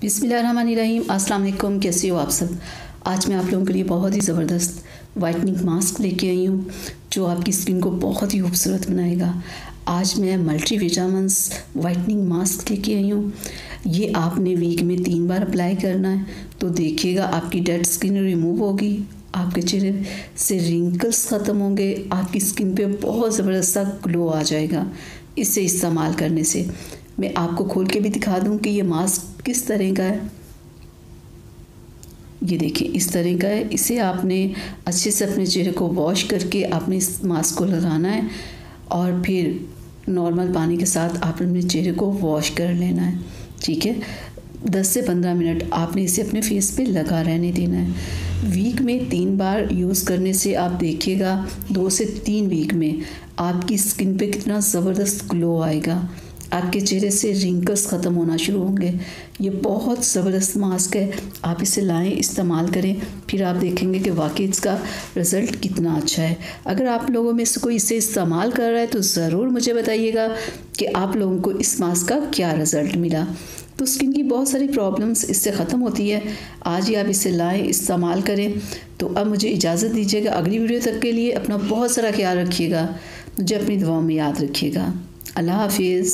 बिस्मिल्लाहिर्रहमानिर्रहीम। अस्सलाम वालेकुम। कैसे हो आप सब। आज मैं आप लोगों के लिए बहुत ही ज़बरदस्त वाइटनिंग मास्क लेके आई हूँ जो आपकी स्किन को बहुत ही खूबसूरत बनाएगा। आज मैं मल्टी विटामिन्स वाइटनिंग मास्क लेके आई हूँ। ये आपने वीक में 3 बार अप्लाई करना है तो देखिएगा आपकी डेड स्किन रिमूव होगी, आपके चेहरे से रिंकल्स ख़त्म होंगे, आपकी स्किन पे बहुत ज़बरदस्त सा ग्लो आ जाएगा इसे इस्तेमाल करने से। मैं आपको खोल के भी दिखा दूं कि ये मास्क किस तरह का है। ये देखिए इस तरह का है। इसे आपने अच्छे से अपने चेहरे को वॉश करके आपने इस मास्क को लगाना है और फिर नॉर्मल पानी के साथ आपने अपने चेहरे को वॉश कर लेना है। ठीक है, 10 से 15 मिनट आपने इसे अपने फेस पे लगा रहने देना है। वीक में 3 बार यूज़ करने से आप देखिएगा 2 से 3 वीक में आपकी स्किन पे कितना ज़बरदस्त ग्लो आएगा, आपके चेहरे से रिंकल्स ख़त्म होना शुरू होंगे। ये बहुत ज़बरदस्त मास्क है, आप इसे लाएं, इस्तेमाल करें, फिर आप देखेंगे कि वाकई इसका रिज़ल्ट कितना अच्छा है। अगर आप लोगों में से कोई इसे इस्तेमाल कर रहा है तो ज़रूर मुझे बताइएगा कि आप लोगों को इस मास्क का क्या रिज़ल्ट मिला। तो स्किन की बहुत सारी प्रॉब्लम्स इससे ख़त्म होती है। आज ही आप इसे लाएं, इस्तेमाल करें। तो अब मुझे इजाज़त दीजिएगा। अगली वीडियो तक के लिए अपना बहुत सारा ख्याल रखिएगा, मुझे अपनी दुआओं में याद रखिएगा। अल्लाह हाफिज़।